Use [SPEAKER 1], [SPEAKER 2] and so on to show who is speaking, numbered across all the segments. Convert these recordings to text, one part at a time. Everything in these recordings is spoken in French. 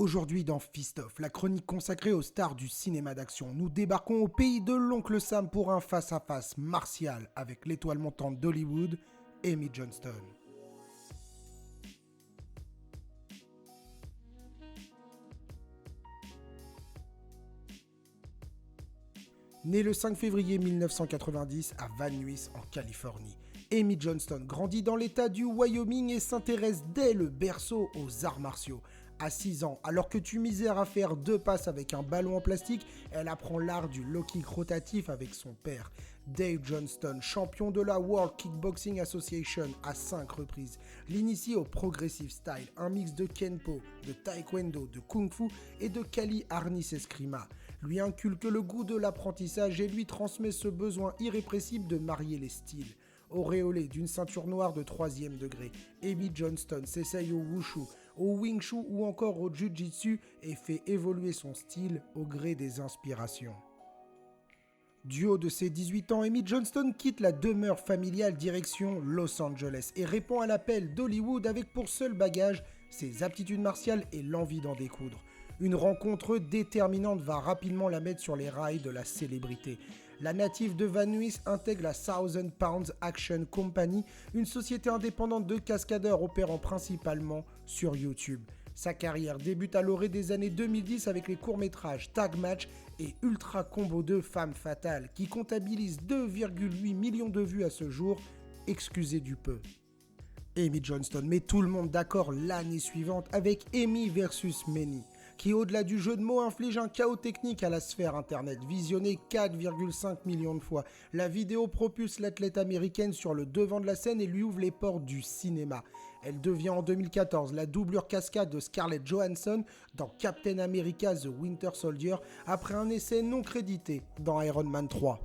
[SPEAKER 1] Aujourd'hui dans Fist Off, la chronique consacrée aux stars du cinéma d'action, nous débarquons au pays de l'oncle Sam pour un face-à-face martial avec l'étoile montante d'Hollywood, Amy Johnston. Née le 5 février 1990 à Van Nuys en Californie, Amy Johnston grandit dans l'état du Wyoming et s'intéresse dès le berceau aux arts martiaux. À 6 ans, alors que tu misères à faire 2 passes avec un ballon en plastique, elle apprend l'art du low kick rotatif avec son père. Dave Johnston, champion de la World Kickboxing Association à 5 reprises, l'initie au Progressive Style, un mix de Kenpo, de Taekwondo, de Kung Fu et de Kali Arnis Eskrima. Lui inculque le goût de l'apprentissage et lui transmet ce besoin irrépressible de marier les styles. Auréolée d'une ceinture noire de 3e degré, Amy Johnston s'essaye au Wushu, au Wing Chun ou encore au Jiu-Jitsu et fait évoluer son style au gré des inspirations. Du haut de ses 18 ans, Amy Johnston quitte la demeure familiale direction Los Angeles et répond à l'appel d'Hollywood avec pour seul bagage ses aptitudes martiales et l'envie d'en découdre. Une rencontre déterminante va rapidement la mettre sur les rails de la célébrité. La native de Van Nuys intègre la Thousand Pounds Action Company, une société indépendante de cascadeurs opérant principalement sur YouTube. Sa carrière débute à l'orée des années 2010 avec les courts-métrages Tag Match et Ultra Combo 2 Femme Fatale qui comptabilisent 2,8 millions de vues à ce jour, excusez du peu. Amy Johnston met tout le monde d'accord l'année suivante avec Amy vs Manny, qui au-delà du jeu de mots inflige un chaos technique à la sphère internet, visionnée 4,5 millions de fois. La vidéo propulse l'athlète américaine sur le devant de la scène et lui ouvre les portes du cinéma. Elle devient en 2014 la doublure cascade de Scarlett Johansson dans Captain America The Winter Soldier après un essai non crédité dans Iron Man 3.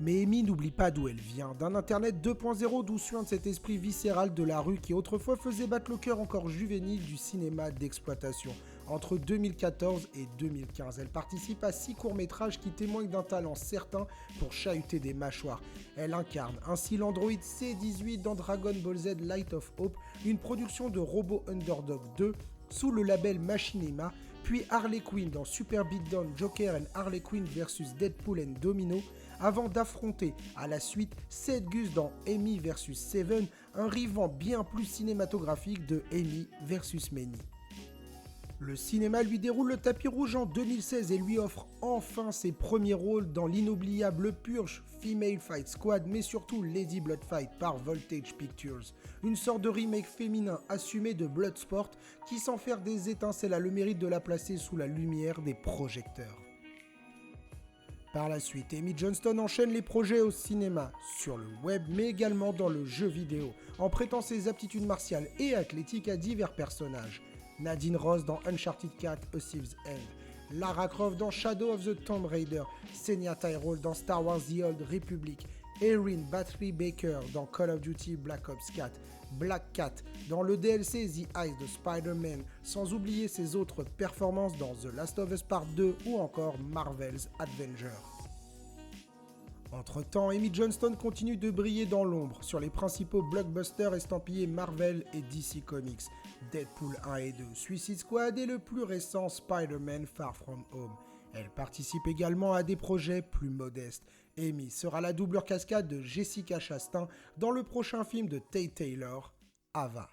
[SPEAKER 1] Mais Amy n'oublie pas d'où elle vient, d'un internet 2.0 d'où suinte cet esprit viscéral de la rue qui autrefois faisait battre le cœur encore juvénile du cinéma d'exploitation. Entre 2014 et 2015, elle participe à 6 courts-métrages qui témoignent d'un talent certain pour chahuter des mâchoires. Elle incarne ainsi l'androïde C-18 dans Dragon Ball Z Light of Hope, une production de Robo Underdog 2, sous le label Machinima, puis Harley Quinn dans Super Beatdown, Joker and Harley Quinn vs Deadpool and Domino, avant d'affronter à la suite Seth Gus dans Amy vs Seven, un rivant bien plus cinématographique de Amy vs Manny. Le cinéma lui déroule le tapis rouge en 2016 et lui offre enfin ses premiers rôles dans l'inoubliable Purge, Female Fight Squad, mais surtout Lady Bloodfight par Voltage Pictures. Une sorte de remake féminin assumé de Bloodsport qui, sans faire des étincelles, a le mérite de la placer sous la lumière des projecteurs. Par la suite, Amy Johnston enchaîne les projets au cinéma, sur le web, mais également dans le jeu vidéo, en prêtant ses aptitudes martiales et athlétiques à divers personnages. Nadine Ross dans Uncharted 4 A Thief's End, Lara Croft dans Shadow of the Tomb Raider, Senya Tyrell dans Star Wars The Old Republic, Erin Battery Baker dans Call of Duty Black Ops 4, Black Cat dans le DLC The Eyes de Spider-Man, sans oublier ses autres performances dans The Last of Us Part 2 ou encore Marvel's Avengers. Entre-temps, Amy Johnston continue de briller dans l'ombre sur les principaux blockbusters estampillés Marvel et DC Comics, Deadpool 1 et 2, Suicide Squad et le plus récent Spider-Man Far From Home. Elle participe également à des projets plus modestes. Amy sera la doublure cascade de Jessica Chastain dans le prochain film de Tay Taylor, Ava.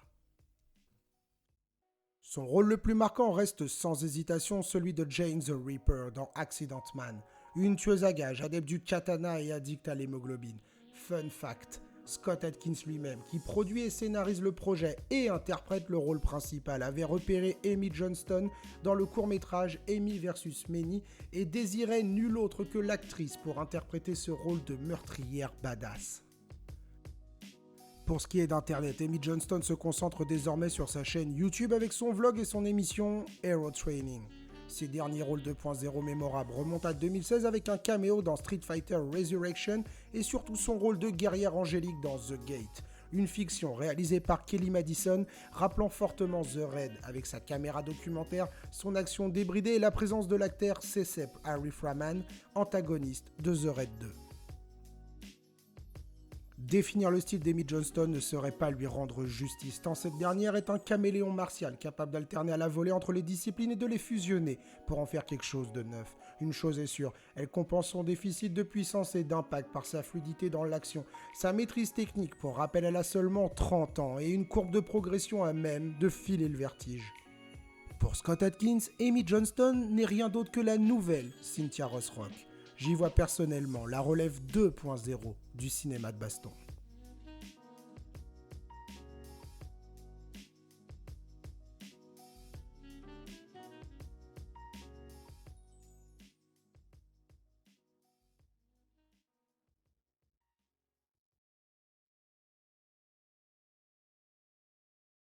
[SPEAKER 1] Son rôle le plus marquant reste sans hésitation celui de Jane the Ripper dans Accident Man, une tueuse à gages, adepte du katana et addict à l'hémoglobine. Fun fact, Scott Adkins lui-même, qui produit et scénarise le projet et interprète le rôle principal, avait repéré Amy Johnston dans le court-métrage Amy vs Manny et désirait nul autre que l'actrice pour interpréter ce rôle de meurtrière badass. Pour ce qui est d'internet, Amy Johnston se concentre désormais sur sa chaîne YouTube avec son vlog et son émission Hero Training. Ses derniers rôles 2.0 mémorables remontent à 2016 avec un caméo dans Street Fighter Resurrection et surtout son rôle de guerrière angélique dans The Gate, une fiction réalisée par Kelly Madison rappelant fortement The Raid avec sa caméra documentaire, son action débridée et la présence de l'acteur Cecep Ariframan, antagoniste de The Raid 2. Définir le style d'Amy Johnston ne serait pas lui rendre justice, tant cette dernière est un caméléon martial capable d'alterner à la volée entre les disciplines et de les fusionner pour en faire quelque chose de neuf. Une chose est sûre, elle compense son déficit de puissance et d'impact par sa fluidité dans l'action, sa maîtrise technique, pour rappel elle a seulement 30 ans, et une courbe de progression à même de filer le vertige. Pour Scott Adkins, Amy Johnston n'est rien d'autre que la nouvelle Cynthia Rothrock. J'y vois personnellement la relève 2.0 du cinéma de baston.